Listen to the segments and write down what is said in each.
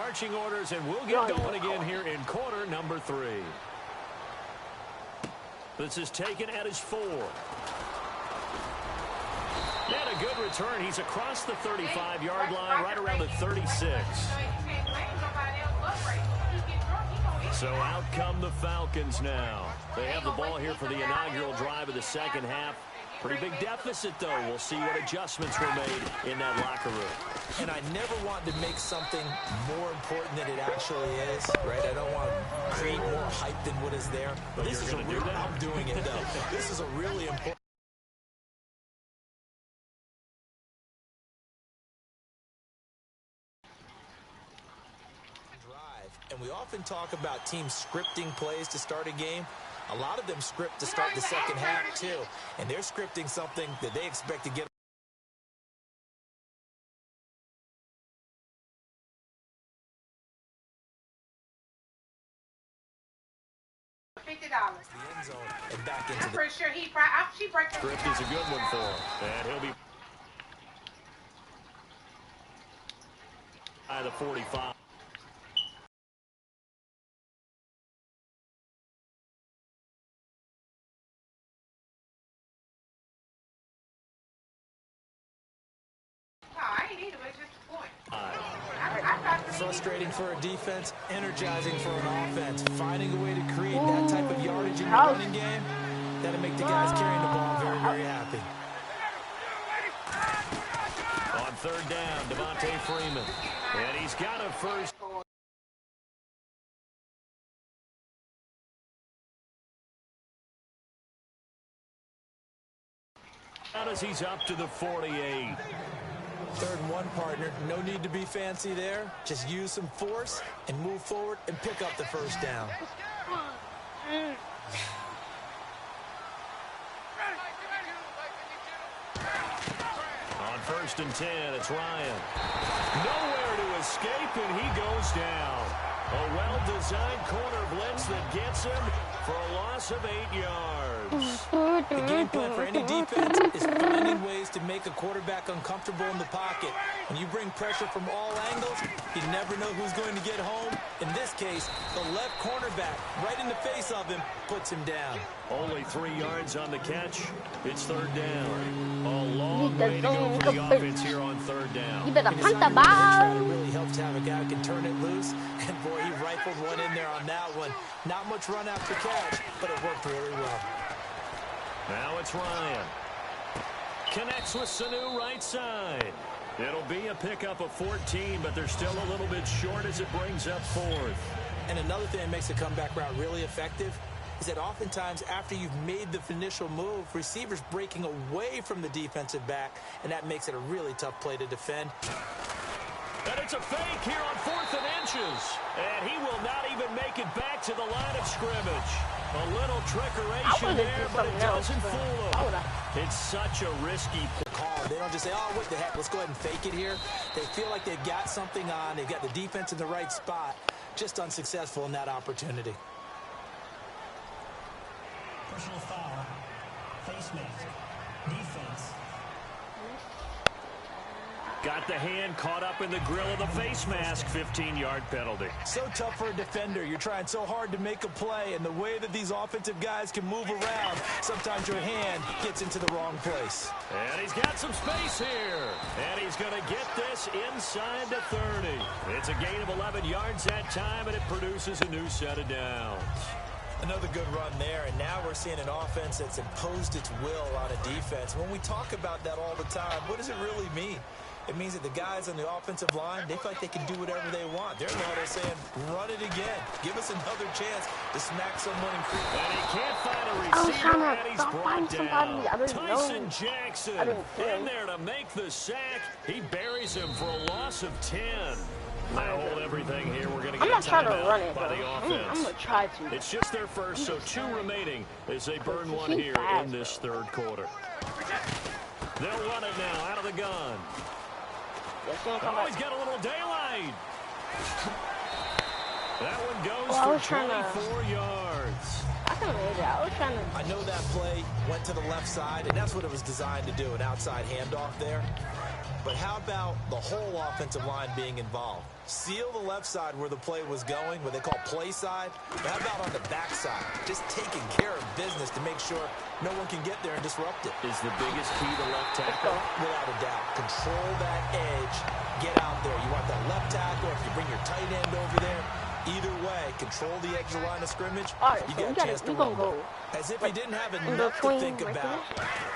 marching orders, and we'll get going again here in quarter number 3. This is taken at his 4. And a good return. He's across the 35-yard line, right around the 36. So out come the Falcons now. They have the ball here for the inaugural drive of the second half. Pretty big deficit, though. We'll see what adjustments were made in that locker room. And I never want to make something more important than it actually is, right? I don't want to create more hype than what is there. But this is I'm doing it, though. This is a really important drive. And we often talk about teams scripting plays to start a game. A lot of them script to start the second half, too. And they're scripting something that they expect to get. $50. The end zone and back into I'm pretty sure she breaks the script is a good one for him. And he'll be by the 45. Frustrating for a defense, energizing for an offense. Finding a way to create that type of yardage in your running game, that'll make the guys carrying the ball very, very happy. On third down, Devontae Freeman. And he's got a first. Out as he's up to the 48. 3rd and 1, partner. No need to be fancy there. Just use some force and move forward and pick up the first down. On 1st and 10, it's Ryan. Nowhere to escape, and he goes down. A well-designed corner blitz that gets him for a loss of 8 yards. The game plan for any defense is finding ways to make a quarterback uncomfortable in the pocket. When you bring pressure from all angles, you never know who's going to get home. In this case, the left cornerback, right in the face of him, puts him down. Only 3 yards on the catch. It's 3rd down. A long way to go for the offense here on 3rd down. You better punt the ball. It really helps to have a guy who can turn it loose. And boy, he rifled one in there on that one. Not much run after catch, but it worked really well. Now it's Ryan. Connects with Sanu right side. It'll be a pickup of 14, but they're still a little bit short as it brings up 4th. And another thing that makes the comeback route really effective is that oftentimes after you've made the initial move, receivers breaking away from the defensive back, and that makes it a really tough play to defend. And it's a fake here on 4th and inches. And he will not even make it back to the line of scrimmage. A little trickeration there, but it doesn't fool them. It's such a risky call. They don't just say, oh, what the heck, let's go ahead and fake it here. They feel like they've got something on. They've got the defense in the right spot. Just unsuccessful in that opportunity. Personal foul, face mask, defense. Got the hand caught up in the grill of the face mask. 15-yard penalty. So tough for a defender. You're trying so hard to make a play, and the way that these offensive guys can move around, sometimes your hand gets into the wrong place. And he's got some space here. And he's going to get this inside the 30. It's a gain of 11 yards that time, and it produces a new set of downs. Another good run there, and now we're seeing an offense that's imposed its will on a defense. When we talk about that all the time, what does it really mean? It means that the guys on the offensive line, they feel like they can do whatever they want. They're saying, run it again. Give us another chance to smack someone and creep. And he can't find a receiver, and he's brought down. Tyson Jackson in there to make the sack. He buries him for a loss of 10. Now hold everything here. We're going to get a timeout by the offense. I'm going to try to. It's just their first, so 2 remaining as they burn one here in this 3rd quarter. They'll run it now out of the gun. Oh, he's got a little daylight. That one goes for 24 yards. I know that play went to the left side, and that's what it was designed to do, an outside handoff there. But how about the whole offensive line being involved? Seal the left side where the play was going, what they call play side. But how about on the back side? Just taking care of business to make sure no one can get there and disrupt it. Is the biggest key to left tackle? Without a doubt. Control that edge. Get out there. You want that left tackle. If you bring your tight end over there, either way, control the edge of the line of scrimmage. Alright, you so get a chance to run. As if he didn't have enough to think about.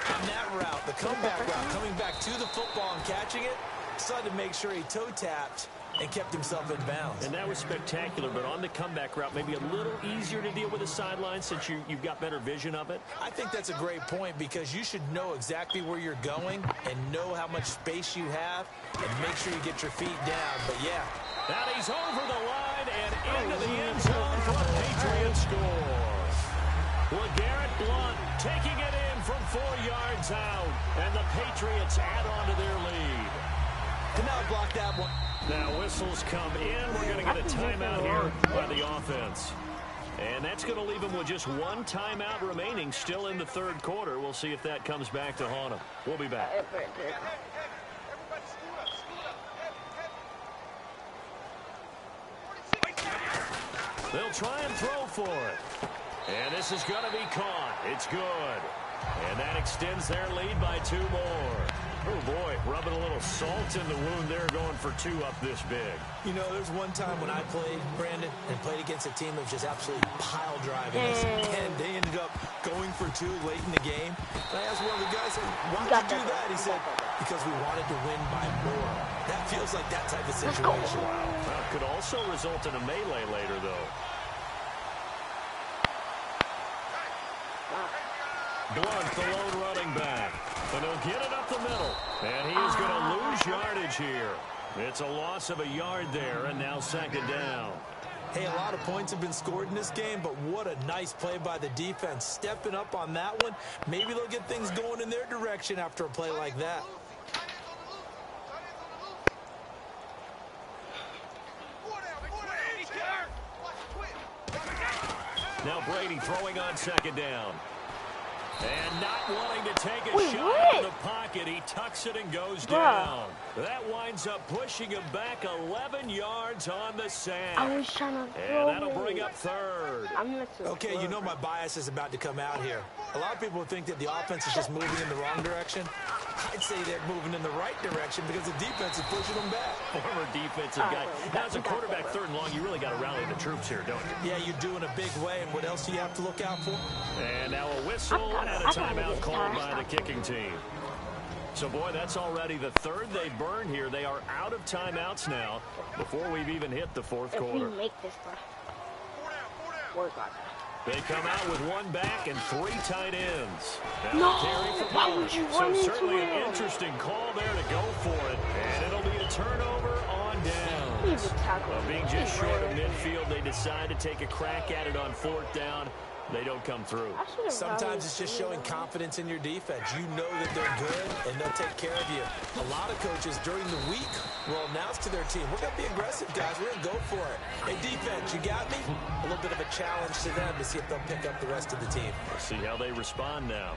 On that route, the comeback route, coming back to the football and catching it, decided to make sure he toe tapped and kept himself in bounds. And that was spectacular, but on the comeback route, maybe a little easier to deal with the sideline since you've got better vision of it. I think that's a great point because you should know exactly where you're going and know how much space you have and make sure you get your feet down. But yeah. And he's over the line and into the end zone for a Patriot score. LeGarrette Blount taking it in from 4 yards out, and the Patriots add on to their lead. Can now block that one. Now whistles come in. We're going to get a timeout here by the offense. And that's going to leave them with just one timeout remaining still in the third quarter. We'll see if that comes back to haunt them. We'll be back. They'll try and throw for it. And this is going to be caught. It's good. And that extends their lead by 2 more. Oh, boy, rubbing a little salt in the wound there, going for 2 up this big. You know, there's one time when I played, Brandon, and played against a team that was just absolutely pile driving us. And they ended up going for 2 late in the game. And I asked one of the guys, why did you do that? He said, because we wanted to win by more. That feels like that type of situation. Wow. Well, could also result in a melee later, though. Blount, the lone running back. And he'll get it up the middle. And he is going to lose yardage here. It's a loss of a yard there, and now 2nd down. Hey, a lot of points have been scored in this game, but what a nice play by the defense. Stepping up on that one. Maybe they'll get things going in their direction after a play like that. Now Brady throwing on 2nd down. And not wanting to take a shot in the pocket, he tucks it and goes down. That winds up pushing him back 11 yards on the sack. I was trying to and that'll bring up 3rd. Okay, you know my bias is about to come out here. A lot of people think that the offense is just moving in the wrong direction. I'd say they're moving in the right direction because the defense is pushing them back. Former defensive guy. Now, as a quarterback 3rd and long, you really got to rally the troops here, don't you? Yeah, you do in a big way. And what else do you have to look out for? And now a whistle and a timeout called by the kicking team. So, boy, that's already the 3rd they burned here. They are out of timeouts now before we've even hit the 4th quarter. If we make this, work on that. They come out with 1 back and 3 tight ends. No, why would you run into certainly an interesting call there to go for it. And it'll be a turnover on down. Being just short of midfield, they decide to take a crack at it on 4th down. They don't come through. Sometimes it's just showing confidence in your defense. You know that they're good, and they'll take care of you. A lot of coaches during the week will announce to their team, we're going to be aggressive, guys. We're going to go for it. Hey, defense, you got me? A little bit of a challenge to them to see if they'll pick up the rest of the team. We'll see how they respond now.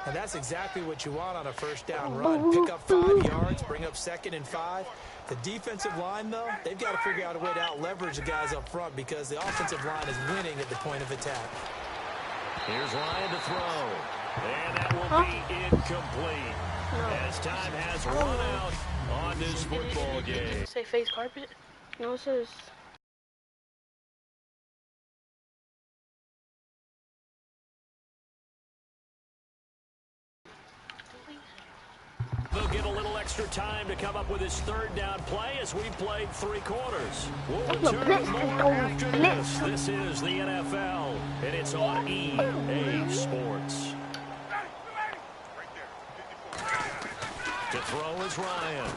And that's exactly what you want on a 1st down run. Pick up 5 yards, bring up 2nd and 5. The defensive line, though, they've got to figure out a way to out-leverage the guys up front because the offensive line is winning at the point of attack. Here's Ryan to throw. And that will be incomplete. As time has run out on this football game. Does it say face carpet? No, it says... They'll get a little extra time to come up with his 3rd down play as we played 3 quarters. We'll return with more after this. This is the NFL, and it's on EA Sports. To throw is Ryan.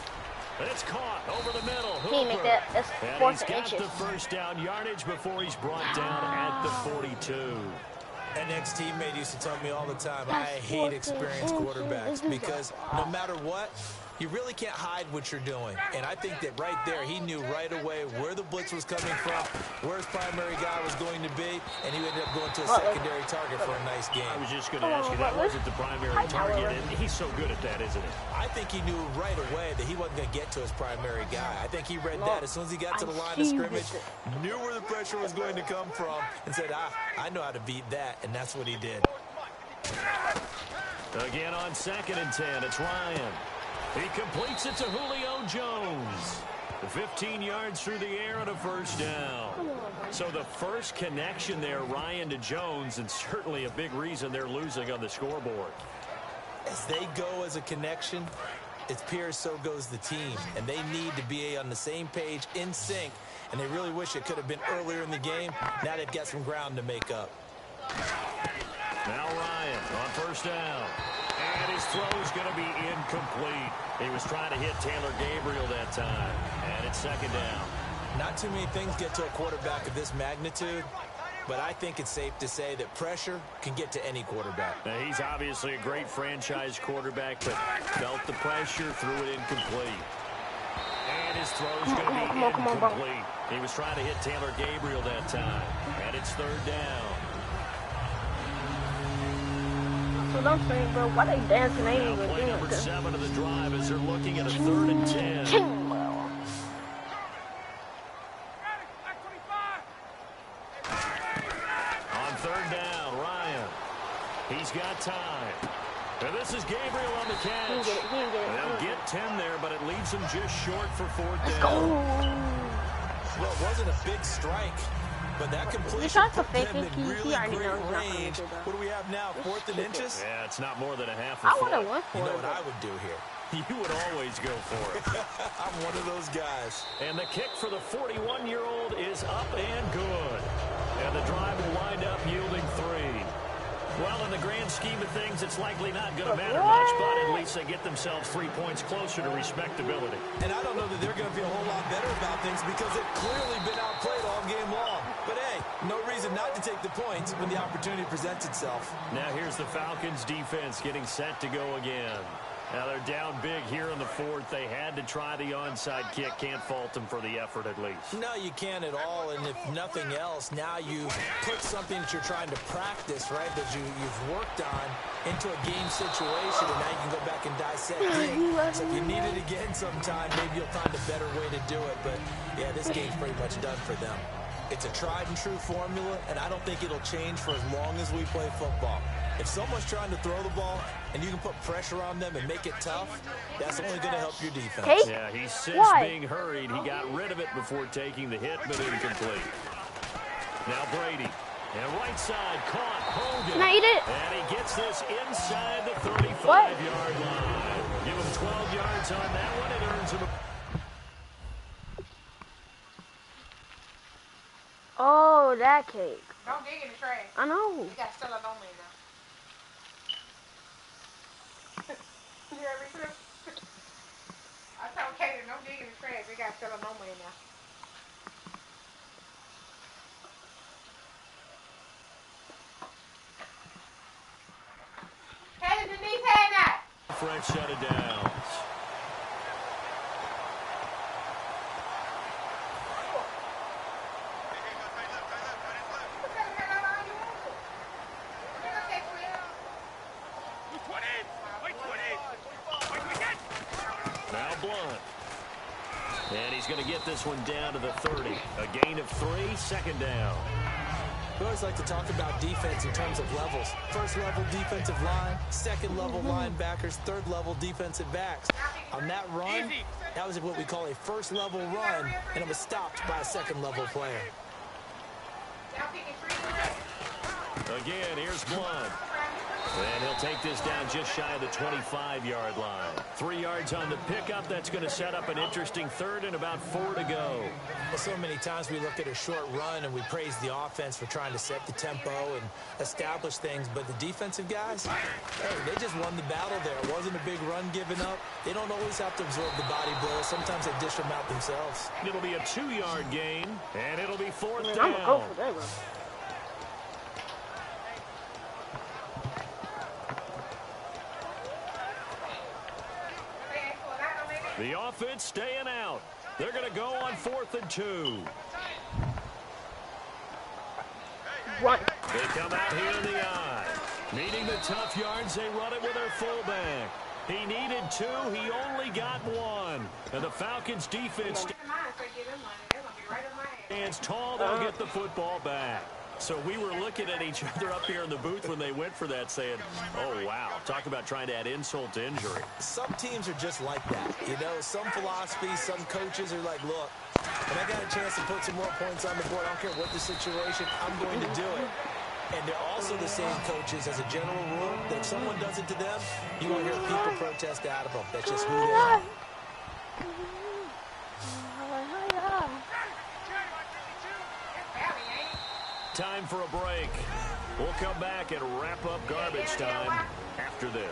And it's caught over the middle. Hooper. And he's got the 1st down yardage before he's brought down at the 42. An ex-teammate used to tell me all the time, I hate experienced quarterbacks because no matter what, You really can't hide what you're doing. And I think that right there, he knew right away where the blitz was coming from, where his primary guy was going to be, and he ended up going to a secondary target for a nice game. I was just going to ask you, that wasn't the primary target, and he's so good at that, isn't he? I think he knew right away that he wasn't going to get to his primary guy. I think he read that as soon as he got to the line of scrimmage, knew where the pressure was going to come from, and said, I know how to beat that, and that's what he did. Again on 2nd and 10, it's Ryan. He completes it to Julio Jones. 15 yards through the air and a first down. So the first connection there, Ryan to Jones, and certainly a big reason they're losing on the scoreboard. As they go as a connection, it appears so goes the team. And they need to be on the same page, in sync. And they really wish it could have been earlier in the game. Now they've got some ground to make up. Now Ryan on first down. And his throw is going to be incomplete. He was trying to hit Taylor Gabriel that time. And it's 2nd down. Not too many things get to a quarterback of this magnitude, but I think it's safe to say that pressure can get to any quarterback. Now, he's obviously a great franchise quarterback, but felt the pressure, threw it incomplete. And his throw is going to be incomplete. He was trying to hit Taylor Gabriel that time. And it's 3rd down. So don't think, bro, why they dancing? They ain't even Play doing number it. 7 of the drive as they're looking at a 3rd and 10. On 3rd down, Ryan. He's got time. And this is Gabriel on the catch. He didn't get it. They'll get 10 there, but it leaves them just short for 4th Let's down. go. Well, it wasn't a big strike, but that completion tried to put fake them it. in He really already great knows he's not gonna range. do that. What do we have now, 4th and inches? Yeah, it's not more than a half a I foot. would have went You for know it. what I would do here? You would always go for it. I'm one of those guys. And the kick for the 41-year-old is up and good. And the drive will wind up yielding 3. Well, in the grand scheme of things, it's likely not going to matter much, but at least they get themselves 3 points closer to respectability. And I don't know that they're going to feel a whole lot better about things because they've clearly been outplayed all game long. But, hey, no reason not to take the points when the opportunity presents itself. Now here's the Falcons defense getting set to go again. Now they're down big here in the 4th. They had to try the onside kick. Can't fault them for the effort at least. No, you can't at all. And if nothing else, now you put something that you're trying to practice, right, that you've worked on into a game situation, and now you can go back and dissect it. So if you need it again sometime, maybe you'll find a better way to do it. But, yeah, this game's pretty much done for them. It's a tried-and-true formula, and I don't think it'll change for as long as we play football. If someone's trying to throw the ball and you can put pressure on them and make it tough, that's only going to help your defense. Hey? Yeah, he's since Why? being hurried. He got rid of it before taking the hit, but incomplete. Now Brady. And right side, caught Hogan. Can I eat it? And he gets this inside the 35-yard line. Give him 12 yards on that one. It earns him a... Oh, that cake. Don't dig in the trash. I know. You got still a no man now. You hear me, Chris? I told Katie, don't dig in the trash. We got still a no man now. Katie, Denise had that. French shut it down. Now Blunt. And he's going to get this one down to the 30. A gain of 3, 2nd down. We always like to talk about defense in terms of levels. First level defensive line, second level linebackers, third level defensive backs. On that run, that was what we call a first level run, and it was stopped by a second level player. Again, here's Blunt. And he'll take this down just shy of the 25-yard line. 3 yards on the pickup. That's going to set up an interesting 3rd and about 4 to go. Well, so many times we look at a short run and we praise the offense for trying to set the tempo and establish things. But the defensive guys, hey, they just won the battle there. It wasn't a big run given up. They don't always have to absorb the body blows. Sometimes they dish them out themselves. It'll be a 2-yard gain, and it'll be 4th down. I'm going to go for that, bro. The offense staying out. They're going to go on 4th and 2. Run. They come out here in the I. Needing the tough yards, they run it with their fullback. He needed 2. He only got 1. And the Falcons defense stands tall. They'll get the football back. So we were looking at each other up here in the booth when they went for that saying, oh, wow, talk about trying to add insult to injury. Some teams are just like that. You know, some philosophies, some coaches are like, look, when I got a chance to put some more points on the board, I don't care what the situation, I'm going to do it. And they're also the same coaches as a general rule that if someone does it to them, you won't hear people protest out of them. That's just who they are. Time for a break. We'll come back and wrap up garbage time after this.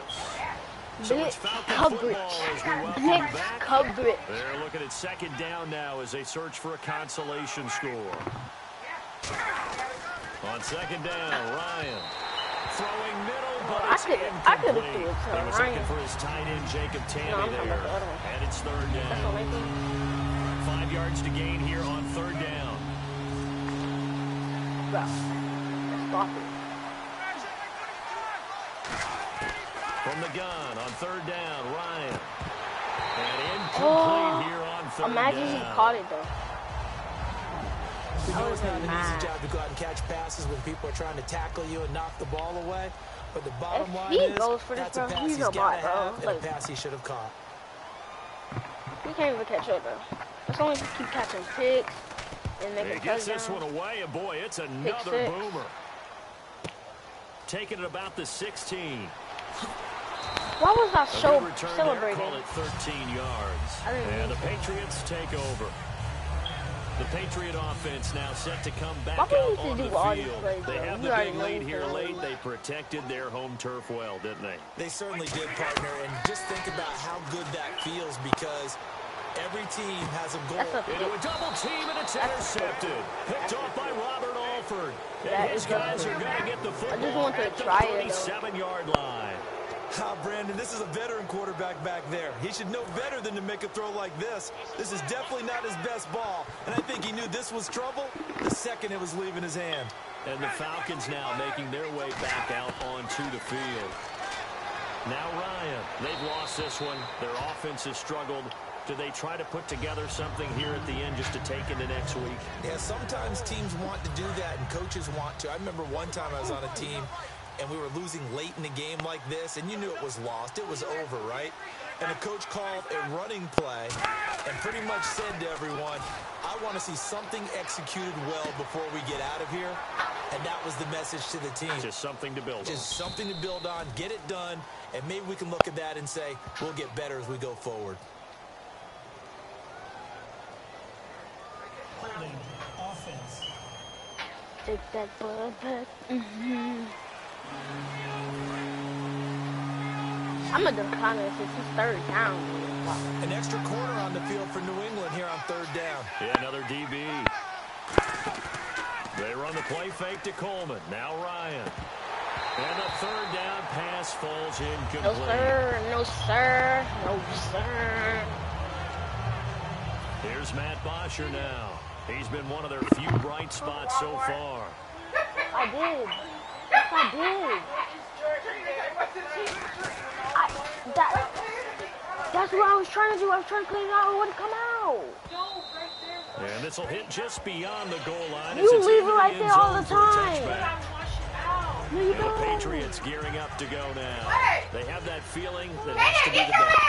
So it's Falcon football as we welcome back. Coverage. They're looking at 2nd down now as they search for a consolation score. On 2nd down, Ryan throwing middle, but it's incomplete. He was looking for his tight end, Jacob Tammy there. And it's 3rd down. 5 yards to gain here on 3rd down. Stop it. From the gun on 3rd down, Ryan. And incomplete here on 3rd down. Imagine he caught it, though. We know it's not an easy job to go out and catch passes when people are trying to tackle you and knock the ball away. But the bottom line is, that's a pass he's got to have and a pass he should have caught. He can't even catch up, though. That's only if you keep catching picks. He gets this one away, and boy, it's another boomer. Taking it about the 16. Why was I so celebrating? Call it 13 yards. And the Patriots take over. The Patriot offense now set to come back out on the field. They have the big lead here late. They protected their home turf well, didn't they? They certainly did, partner. And just think about how good that feels because every team has a goal. Into a double team, and it's intercepted. Picked off by Robert Alford. And his guys are going to get the football at the 37-yard line. Brandon, this is a veteran quarterback back there. He should know better than to make a throw like this. This is definitely not his best ball. And I think he knew this was trouble the second it was leaving his hand. And the Falcons now making their way back out onto the field. Now Ryan, they've lost this one. Their offense has struggled. Do they try to put together something here at the end just to take into next week? Yeah, sometimes teams want to do that and coaches want to. I remember one time I was on a team and we were losing late in a game like this, and you knew it was lost. It was over, right? And the coach called a running play and pretty much said to everyone, I want to see something executed well before we get out of here. And that was the message to the team. Just something to build on. Just something to build on, get it done, and maybe we can look at that and say, we'll get better as we go forward. Holding offense. Take that ball back. I'm going to decline it since it's 3rd down. Wow. An extra corner on the field for New England here on 3rd down. Yeah, another DB. They run the play fake to Coleman. Now Ryan. And the 3rd down pass falls incomplete. No, sir. No, sir. No, sir. Here's Matt Bosher now. He's been one of their few bright spots so far. I did. Yes, I did. That's what I was trying to do. I was trying to clean it out. It wouldn't come out. And this will hit just beyond the goal line. You leave it right there all the time. No, you and don't. the Patriots gearing up to go now. They have that feeling that it has to be the best.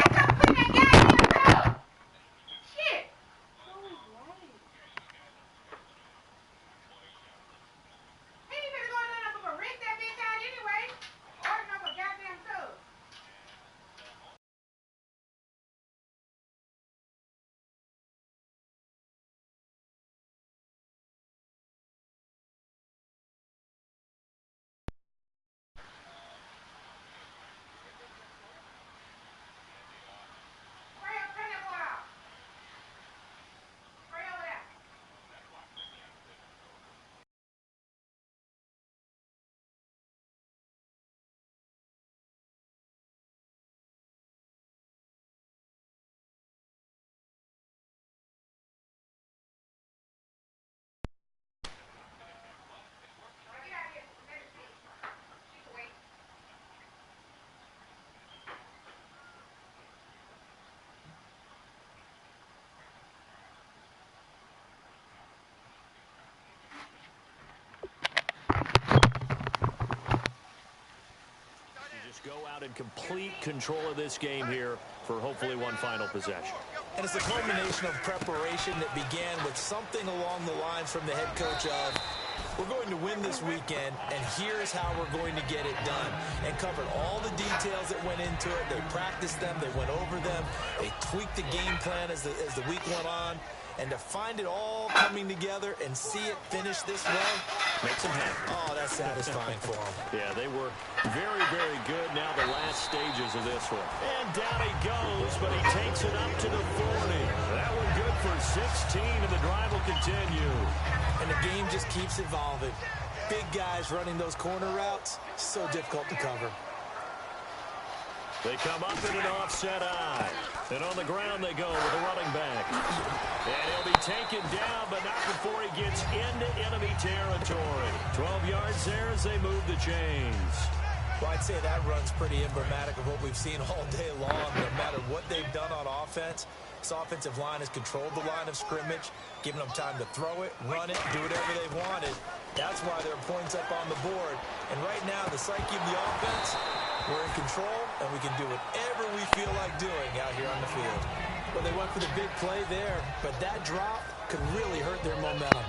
out in complete control of this game here for hopefully one final possession. And it's a culmination of preparation that began with something along the lines from the head coach of, we're going to win this weekend, and here's how we're going to get it done. And covered all the details that went into it. They practiced them. They went over them. They tweaked the game plan as the week went on. And to find it all coming together and see it finish this way, makes them happy. Oh, that's satisfying for them. Yeah, they were very, very good. Now the last stages of this one. And down he goes, but he takes it up to the 40. That one good for 16, and the drive will continue. And the game just keeps evolving. Big guys running those corner routes, so difficult to cover. They come up in an offset eye. And on the ground they go with the running back. And he'll be taken down, but not before he gets into enemy territory. 12 yards there as they move the chains. Well, I'd say that run's pretty emblematic of what we've seen all day long. No matter what they've done on offense, this offensive line has controlled the line of scrimmage, given them time to throw it, run it, do whatever they've wanted. That's why there are points up on the board. And right now, the psyche of the offense, we're in control, and we can do whatever we feel like doing out here on the field. Well, they went for the big play there, but that drop could really hurt their momentum.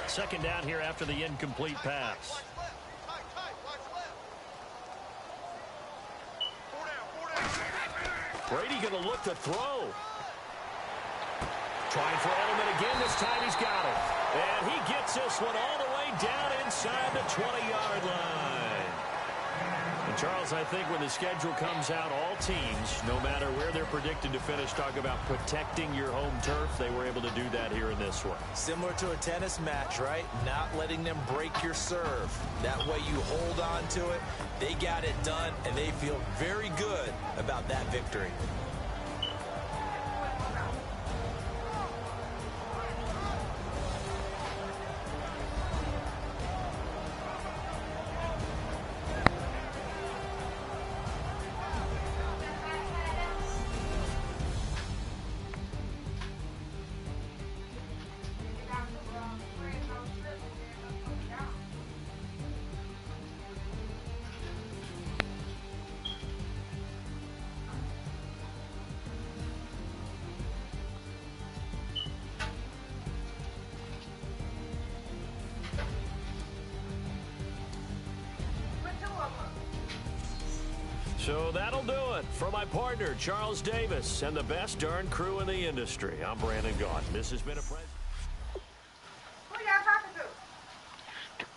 Second down here after the incomplete pass. Brady going to look to throw. Trying for Edelman again. This time he's got it. And he gets this one all the way down inside the 20-yard line. And Charles, I think when the schedule comes out, all teams, no matter where they're predicted to finish, talk about protecting your home turf. They were able to do that here in this one. Similar to a tennis match, right? Not letting them break your serve. That way you hold on to it. They got it done, and they feel very good about that victory. So that'll do it. For my partner, Charles Davis, and the best darn crew in the industry, I'm Brandon Gaudin. This has been a pleasure.